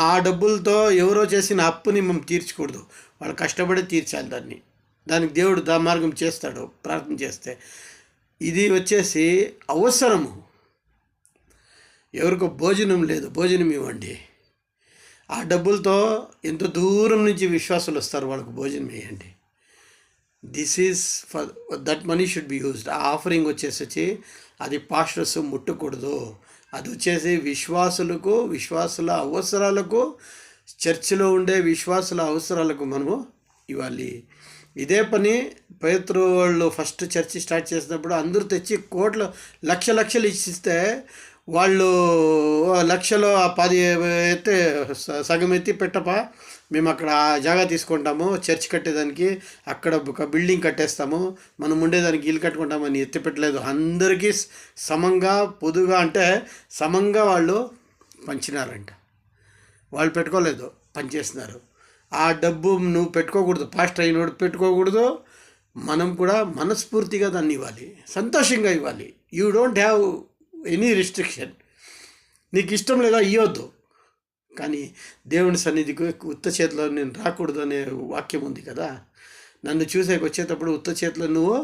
ఆ డబ్బులతో ఎవరో చేసిన అప్పుని మనం తీర్చకూడదు, వాళ్ళు కష్టపడి తీర్చాలి దానికి దేవుడు మార్గం చేస్తాడు ప్రార్థన చేస్తే. ఇది వచ్చేసి అవసరము. ఎవరికో భోజనం లేదు, భోజనం ఇవ్వండి. ఆ డబ్బులతో ఎంత దూరం నుంచి విశ్వాసులు వస్తారు, వాళ్ళకు భోజనం వేయండి. This is for that money should be used. ఆ ఆఫరింగ్ వచ్చేసి అది పాస్టర్స్ ముట్టకూడదు, అది వచ్చేసి విశ్వాసులకు, విశ్వాసుల అవసరాలకు, చర్చిలో ఉండే విశ్వాసుల అవసరాలకు మనము ఇవ్వాలి. ఇదే పని పేతురు వాళ్ళు ఫస్ట్ చర్చి స్టార్ట్ చేసినప్పుడు అందరూ తెచ్చి లక్షలు ఇచ్చిస్తే వాళ్ళు లక్షలో 10 ఎత్తే సగం ఎత్తి పెట్టపా, మేము అక్కడ జాగా తీసుకుంటాము చర్చ్ కట్టేదానికి, అక్కడ ఒక బిల్డింగ్ కట్టేస్తాము, మనం ఉండేదానికి ఇల్లు కట్టుకుంటామని ఎత్తి పెట్టలేదు. అందరికీ సమంగా పొదుగా అంటే సమంగా వాళ్ళు పంచినారంట. వాళ్ళు పెట్టుకోలేదు, పనిచేస్తున్నారు. ఆ డబ్బు నువ్వు పెట్టుకోకూడదు, పాస్టర్ అయినోడు పెట్టుకోకూడదు. మనం కూడా మనస్ఫూర్తిగా దాన్ని ఇవ్వాలి, సంతోషంగా ఇవ్వాలి. You don't have any restriction. నీకు ఇష్టం లేదా ఇవ్వద్దు, కానీ దేవుని సన్నిధికి ఉత్త చేతిలో నేను రాకూడదు అనే వాక్యం ఉంది కదా. నన్ను చూసేకి వచ్చేటప్పుడు ఉత్త చేతిలో నువ్వు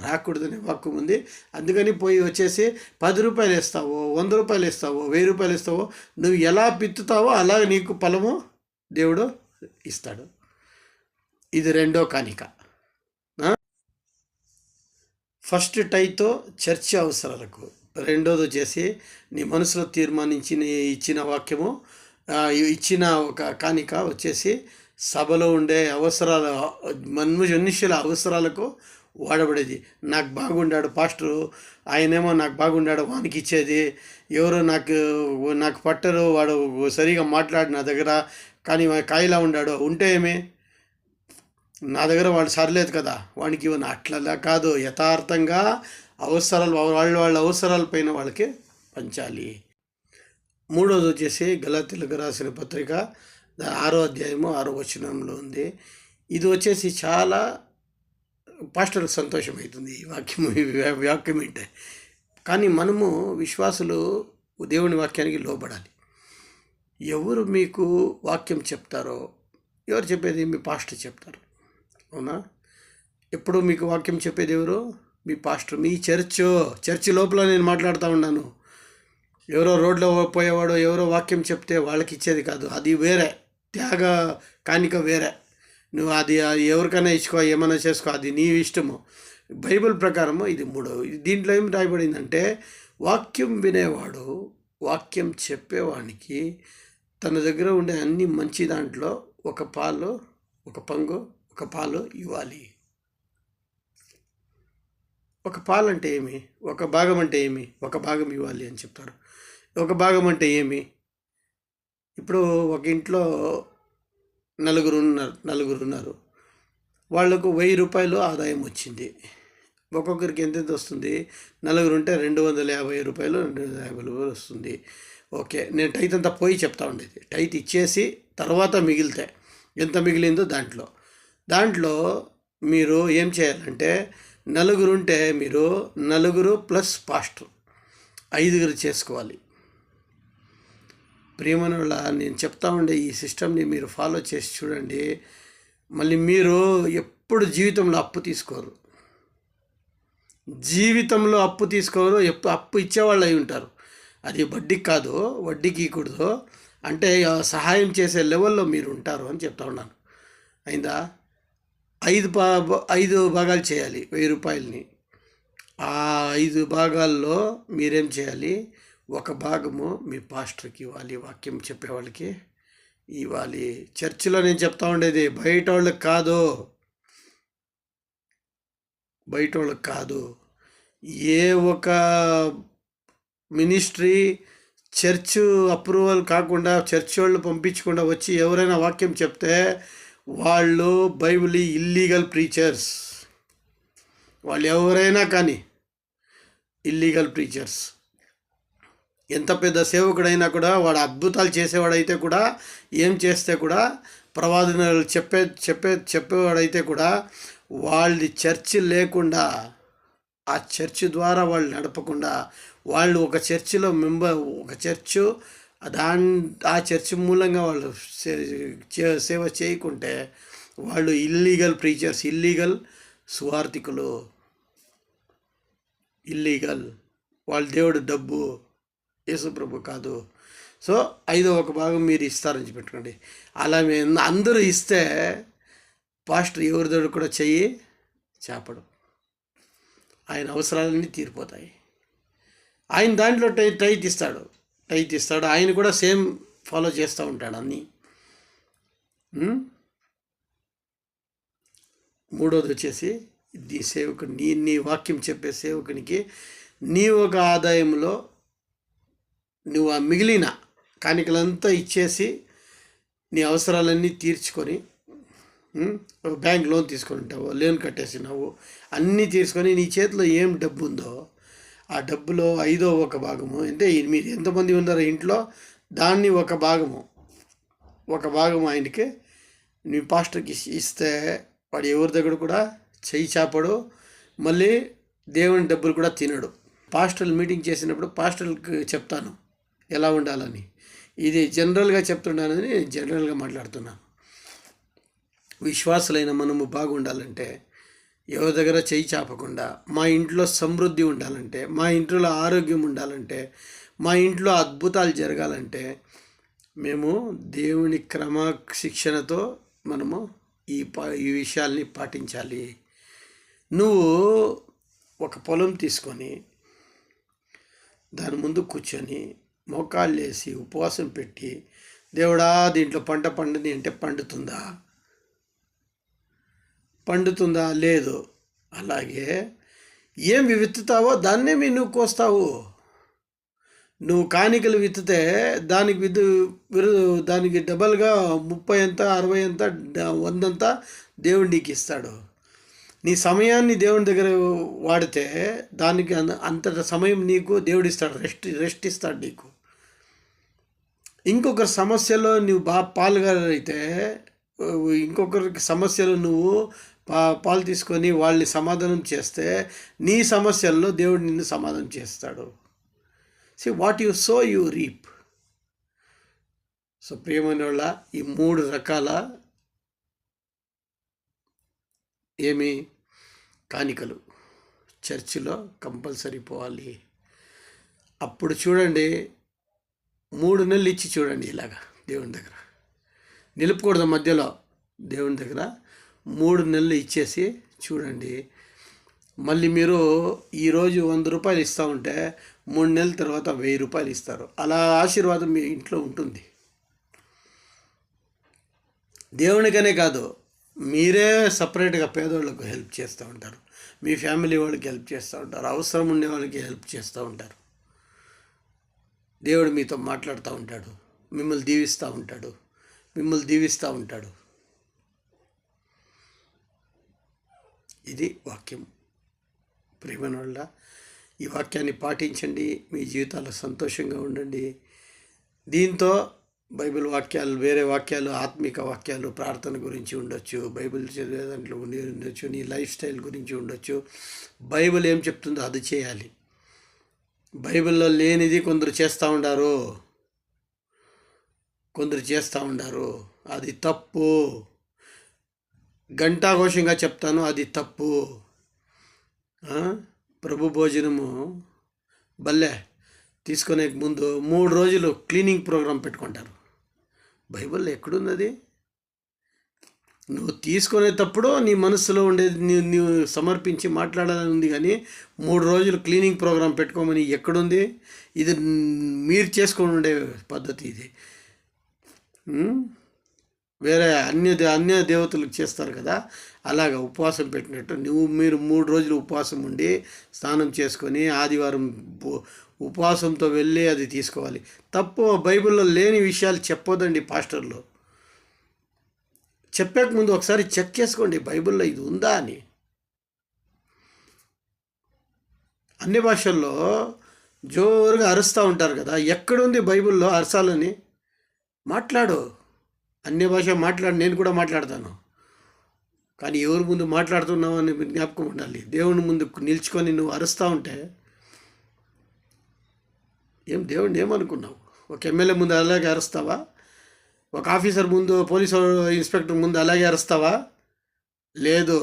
రాకూడదు అనే వాక్యం ఉంది. అందుకని పోయి వచ్చేసి 10 రూపాయలు ఇస్తావో, 100 రూపాయలు ఇస్తావో, 1000 రూపాయలు ఇస్తావో, నువ్వు ఎలా పిత్తుతావో అలా నీకు ఫలము దేవుడు ఇస్తాడు. ఇది రెండో కానిక. ఫస్ట్ టైతో చర్చ్ అవసరాలకు, రెండోది వచ్చేసి నీ మనసులో తీర్మానించి నీ ఇచ్చిన వాక్యము, ఇచ్చిన ఒక కానిక వచ్చేసి సభలో ఉండే అవసరాల, మనుష్యుల అవసరాలకు వాడబడేది. నాకు బాగుండాడు పాస్టరు, ఆయనేమో నాకు బాగుండాడు వానికి ఇచ్చేది. ఎవరో నాకు పట్టరు, వాడు సరిగా మాట్లాడు నా దగ్గర, కానీ కాయలా ఉండాడు, ఉంటే ఏమి, నా దగ్గర వాడు సరలేదు కదా వానికి ఇవ్వను. అట్లా కాదు, యథార్థంగా అవసరాలు వాళ్ళ అవసరాల పైన వాళ్ళకి పంచాలి. మూడోది వచ్చేసి గలాతీయులకు రాసిన పత్రిక 6వ అధ్యాయము 6వ వచనంలో ఉంది. ఇది వచ్చేసి చాలా పాస్టర్కి సంతోషం అవుతుంది ఈ వాక్యం ఏంటే. కానీ మనము విశ్వాసులు దేవుని వాక్యానికి లోబడాలి. ఎవరు మీకు వాక్యం చెప్తారో, ఎవరు చెప్పేది, మీ పాస్టర్ చెప్తారు, అవునా? ఎప్పుడు మీకు వాక్యం చెప్పేది ఎవరు? మీ పాస్టర్. మీ చర్చి లోపల నేను మాట్లాడుతూ ఉన్నాను. ఎవరో రోడ్లో పోయేవాడు ఎవరో వాక్యం చెప్తే వాళ్ళకి ఇచ్చేది కాదు, అది వేరే త్యాగ కానిక వేరే. నువ్వు అది ఎవరికైనా ఇచ్చుకో, ఏమైనా చేసుకో, అది నీ ఇష్టము. బైబిల్ ప్రకారము ఇది మూడో. దీంట్లో ఏం రాయబడిందంటే, వాక్యం వినేవాడు, వాక్యం చెప్పేవానికి తన దగ్గర ఉండే అన్ని మంచి దాంట్లో ఒక పాలు ఇవ్వాలి. ఒక పాలు అంటే ఏమి, ఒక భాగం అంటే ఏమి, ఒక భాగం ఇవ్వాలి అని చెప్తారు. ఒక భాగం అంటే ఏమి, ఇప్పుడు ఒక ఇంట్లో నలుగురు ఉన్నారు, వాళ్లకు 1000 రూపాయలు ఆదాయం వచ్చింది. ఒక్కొక్కరికి ఎంతెంత వస్తుంది, నలుగురు ఉంటే 250 రూపాయలు, 250 రూపాయలు వస్తుంది. ఓకే, నేను టైత్ అంతా పోయి చెప్తా ఉండేది. టైత్ ఇచ్చేసి తర్వాత మిగిలితే ఎంత మిగిలిందో దాంట్లో మీరు ఏం చేయాలంటే, నలుగురు ఉంటే మీరు నలుగురు ప్లస్ పాస్టర్ 5 చేసుకోవాలి. ప్రియమైన వాళ్ళ, నేను చెప్తా ఉండే ఈ సిస్టమ్ని మీరు ఫాలో చేసి చూడండి. మళ్ళీ మీరు ఎప్పుడు జీవితంలో అప్పు తీసుకోరు, అప్పు ఇచ్చేవాళ్ళు అయి ఉంటారు. అది వడ్డీకి కాదు, వడ్డీకి ఇవ్వకూడదు, అంటే సహాయం చేసే లెవెల్లో మీరు ఉంటారు అని చెప్తా ఉన్నాను. అయిందా? 5 భాగాలు చేయాలి 1000 రూపాయలని. ఆ 5 భాగాల్లో మీరేం చేయాలి, ఒక భాగము మీ పాస్టర్కి ఇవ్వాలి, వాక్యం చెప్పేవాళ్ళకి ఇవ్వాలి. చర్చిలో నేను చెప్తా ఉండేది బయట వాళ్ళకి కాదు. ఏ ఒక మినిస్ట్రీ చర్చ్ అప్రూవల్ కాకుండా చర్చ్ వాళ్ళు పంపించకుండా వచ్చి ఎవరైనా వాక్యం చెప్తే వాళ్ళు బైబిల్ ఇల్లీగల్ ప్రీచర్స్. వాళ్ళు ఎవరైనా కానీ ఇల్లీగల్ ప్రీచర్స్. ఎంత పెద్ద సేవకుడైనా కూడా వాడు అద్భుతాలు చేసేవాడైతే కూడా, ఏం చేస్తే కూడా, ప్రవాదనలు చెప్పేవాడైతే కూడా, వాళ్ళది చర్చ్ లేకుండా, ఆ చర్చ్ ద్వారా వాళ్ళు నడపకుండా, వాళ్ళు ఒక చర్చిలో ఒక చర్చు ఆ చర్చ్ మూలంగా వాళ్ళు సేవ చేయకుంటే వాళ్ళు ఇల్లీగల్ ప్రీచర్స్, ఇల్లీగల్ సువార్థికులు, ఇల్లీగల్. వాళ్ళ దేవుడు డబ్బు, యేసుప్రభు కాదు. సో 1/5 మీరు ఇస్తారని పెట్టుకోండి. అలా అందరూ ఇస్తే పాస్టర్ ఎవరి దేవుడు కూడా చెయ్యి చేపడు. ఆయన అవసరాలన్నీ తీరిపోతాయి. ఆయన దాంట్లో టైట్ ఇస్తాడు. ఆయన కూడా సేమ్ ఫాలో చేస్తూ ఉంటాడు అన్నీ. మూడోది వచ్చేసి ఈ సేవకుని, నీ వాక్యం చెప్పే సేవకునికి నీ ఒక ఆదాయంలో నువ్వు ఆ మిగిలిన కాணிకలంతా ఇచ్చేసి నీ అవసరాలన్నీ తీర్చుకొని, బ్యాంక్ లోన్ తీసుకొని ఉంటావు, లోన్ కట్టేసినావు, అన్నీ తీసుకొని నీ చేతిలో ఏం డబ్బు ఉందో ఆ డబ్బులో 1/5 అంటే మీరు ఎంతమంది ఉన్నారో ఇంట్లో దాన్ని ఒక భాగము ఆయనకి నీ పాస్టర్కి ఇస్తే వాడు ఎవరి దగ్గర కూడా చెయ్యి చాపడు, మళ్ళీ దేవుని డబ్బులు కూడా తినడు. పాస్టర్లు మీటింగ్ చేసినప్పుడు పాస్టర్లకు చెప్తాను ఎలా ఉండాలని. ఇది జనరల్గా చెప్తున్నానని జనరల్గా మాట్లాడుతున్నాను. విశ్వాసులైన మనము బాగుండాలంటే ఎవరి దగ్గర చెయ్యి చాపకుండా, మా ఇంట్లో సమృద్ధి ఉండాలంటే, మా ఇంట్లో ఆరోగ్యం ఉండాలంటే, మా ఇంట్లో అద్భుతాలు జరగాలంటే మేము దేవుని క్రమశిక్షణతో మనము ఈ విషయాల్ని పాటించాలి. నువ్వు ఒక పొలం తీసుకొని దాని ముందు కూర్చొని మోకాళ్ళు వేసి ఉపవాసం పెట్టి, దేవుడా దీంట్లో పంట పండుని అంటే పండుతుందా? లేదు. అలాగే ఏం విత్తుతావో దాన్నే నువ్వు కోస్తావు. నువ్వు కాணிకలు విత్తితే దానికి డబల్గా 30 ఎంత 60 ఎంత 100 అంతా దేవుడు నీకు ఇస్తాడు. నీ సమయాన్ని దేవుని దగ్గర వాడితే దానికి అంత సమయం నీకు దేవుడు ఇస్తాడు, రెస్ట్ ఇస్తాడు నీకు. ఇంకొకరి సమస్యలో నువ్వు పాల్గొనైతే, ఇంకొకరికి సమస్యలు నువ్వు పాలు తీసుకొని వాళ్ళని సమాధానం చేస్తే నీ సమస్యల్లో దేవుడు నిన్ను సమాధానం చేస్తాడు. What you so you reap. So ప్రియమైన వాళ్ళ, ఈ 3 రకాల కాணிకలు చర్చిలో కంపల్సరీ పోవాలి. అప్పుడు చూడండి, 3 నెలలు ఇచ్చి చూడండి ఇలాగా దేవుని దగ్గర నిలుపుకూడదు. మధ్యలో దేవుని దగ్గర 3 నెలలు ఇచ్చేసి చూడండి. మళ్ళీ మీరు ఈరోజు 100 రూపాయలు ఇస్తూ ఉంటే 3 నెలల తర్వాత 1000 రూపాయలు ఇస్తారు. అలా ఆశీర్వాదం మీ ఇంట్లో ఉంటుంది. దేవునికనే కాదు, మీరే సపరేట్గా పేదవాళ్ళకు హెల్ప్ చేస్తూ ఉంటారు, మీ ఫ్యామిలీ వాళ్ళకి హెల్ప్ చేస్తూ ఉంటారు, అవసరం ఉండే వాళ్ళకి హెల్ప్ చేస్తూ ఉంటారు. దేవుడు మీతో మాట్లాడుతూ ఉంటాడు, మిమ్మల్ని దీవిస్తూ ఉంటాడు. ఇది వాక్యం. ప్రియమైన వాళ్ళ, ఈ వాక్యాన్ని పాటించండి, మీ జీవితాల్లో సంతోషంగా ఉండండి. దీంతో బైబిల్ వాక్యాలు, వేరే వాక్యాలు, ఆత్మిక వాక్యాలు, ప్రార్థన గురించి ఉండొచ్చు, బైబిల్ చదివే దాంట్లో ఉండొచ్చు, నీ లైఫ్ స్టైల్ గురించి ఉండొచ్చు. బైబిల్ ఏం చెప్తుందో అది చేయాలి. బైబిల్లో లేనిది కొందరు చేస్తూ ఉండారు, అది తప్పు. ఘంటాఘోషంగా చెప్తాను, అది తప్పు. ప్రభు భోజనము బల్లె తీసుకునే ముందు 3 రోజులు క్లీనింగ్ ప్రోగ్రాం పెట్టుకుంటారు. బైబిల్లో ఎక్కడున్నది? నువ్వు తీసుకునేటప్పుడు నీ మనసులో ఉండేది నువ్వు సమర్పించి మాట్లాడాలని ఉంది, కానీ 3 రోజులు క్లీనింగ్ ప్రోగ్రాం పెట్టుకోమని ఎక్కడుంది? ఇది మీరు చేసుకొని ఉండే పద్ధతి ఇది. వేరే అన్య దేవతలకు చేస్తారు కదా, అలాగ ఉపవాసం పెట్టినట్టు మీరు 3 రోజులు ఉపవాసం ఉండి స్నానం చేసుకొని ఆదివారం ఉపవాసంతో వెళ్ళి అది తీసుకోవాలి. తప్పు బైబిల్లో లేని విషయాలు చెప్పొద్దండి పాస్టర్లు. చెప్పాక ముందు ఒకసారి చెక్ చేసుకోండి బైబిల్లో ఇది ఉందా అని. అన్ని భాషల్లో జోరుగా అరుస్తూ ఉంటారు కదా, ఎక్కడుంది బైబిల్లో అరసాలని? మాట్లాడు, అన్ని భాష మాట్లాడు, నేను కూడా మాట్లాడతాను. కానీ ఎవరి ముందు మాట్లాడుతున్నావు అని జ్ఞాపకం ఉండాలి. దేవుని ముందు నిల్చుకొని నువ్వు అరుస్తూ ఉంటే దేవుడిని ఏమనుకున్నావు? ఒక ఎమ్మెల్యే ముందు అలాగే అరుస్తావా? ఒక ఆఫీసర్ ముందు, పోలీసు ఇన్స్పెక్టర్ ముందు అలాగే అరుస్తావా? లేదు.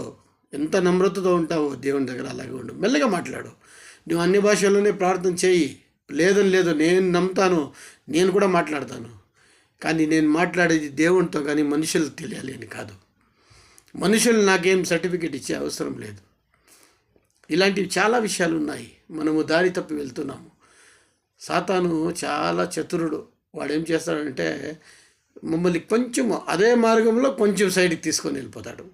ఎంత నమ్రతతో ఉంటావో దేవుని దగ్గర అలాగే ఉండు. మెల్లగా మాట్లాడు. నువ్వు అన్ని భాషల్లోనే ప్రార్థన చేయి. లేదని లేదు, నేను నమ్ముతాను, నేను కూడా మాట్లాడతాను. కానీ నేను మాట్లాడేది దేవునితో కానీ మనుషులకు తెలియాలి అని కాదు. మనుషులు నాకేం సర్టిఫికెట్ ఇచ్చే అవసరం లేదు. ఇలాంటివి చాలా విషయాలు ఉన్నాయి. మనము దారి తప్పి వెళ్తున్నాము. సాతాను చాలా చతురుడు. వాడు ఏం చేస్తాడంటే మమ్మల్ని కొంచెం అదే మార్గంలో కొంచెం సైడ్కి తీసుకొని వెళ్ళిపోతాడు.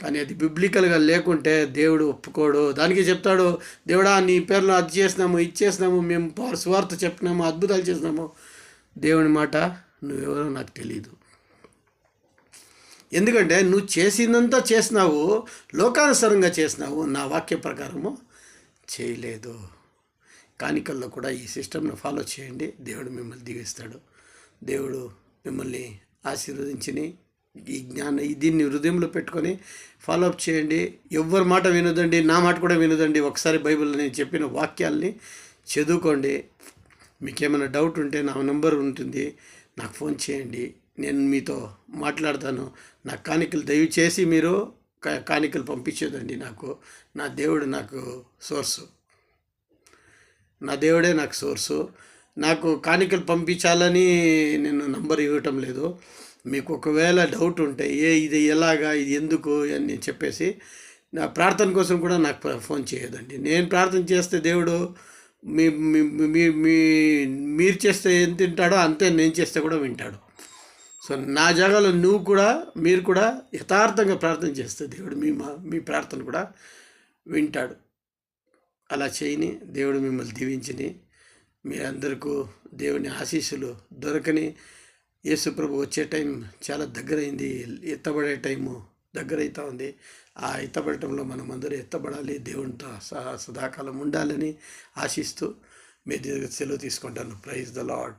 కానీ అది బిబ్లికల్గా లేకుంటే దేవుడు ఒప్పుకోడు. దానికి చెప్తాడు, దేవుడా నీ పేరులో అది చేసినాము, ఇది చేసినాము, మేము సువార్త చెప్పినాము, అద్భుతాలు చేసినాము. దేవుని మాట నువ్వెవరో నాకు తెలీదు. ఎందుకంటే నువ్వు చేసినంతా చేసినావు, లోకానుసారంగా చేసినావు, నా వాక్య ప్రకారము చేయలేదు. కానికల్లో కూడా ఈ సిస్టమ్ను ఫాలో చేయండి. దేవుడు మిమ్మల్ని దీవిస్తాడు. దేవుడు మిమ్మల్ని ఆశీర్వదించి దీన్ని హృదయంలో పెట్టుకొని ఫాలోఅప్ చేయండి. ఎవ్వరి మాట వినదండి, నా మాట కూడా వినదండి. ఒకసారి బైబిల్లో నేను చెప్పిన వాక్యాల్ని చదువుకోండి. మీకేమైనా డౌట్ ఉంటే నా నెంబర్ ఉంటుంది, నాకు ఫోన్ చేయండి, నేను మీతో మాట్లాడతాను. నా కానికలు దయచేసి మీరు కానికలు పంపించేదండి. నా దేవుడు నాకు సోర్సు, నా దేవుడే నాకు సోర్సు. నాకు కానికలు పంపించాలని నేను నంబర్ ఇవ్వటం లేదు. మీకు ఒకవేళ డౌట్ ఉంటే ఇది ఎలాగా, ఇది ఎందుకు అని చెప్పేసి నా ప్రార్థన కోసం కూడా నాకు ఫోన్ చేయదండి. నేను ప్రార్థన చేస్తే దేవుడు మీరు చేస్తే ఏం తింటాడో అంతే నేను చేస్తే కూడా వింటాడు. సో నా జాగాలో మీరు కూడా యథార్థంగా ప్రార్థన చేస్తే దేవుడు మీ ప్రార్థన కూడా వింటాడు. అలా చేయని దేవుడు మిమ్మల్ని దీవించని, మీరందరికీ దేవుని ఆశీస్సులు దొరకని. యేసు ప్రభు వచ్చే టైం చాలా దగ్గరైంది. ఎత్తబడే టైము దగ్గరైతా ఉంది. ఆ ఎత్తబడటంలో మనం అందరూ ఎత్తబడాలి. దేవునితో సదాకాలం ఉండాలని ఆశిస్తూ మీ దగ్గర సెలవు తీసుకుంటాను. Praise the lord.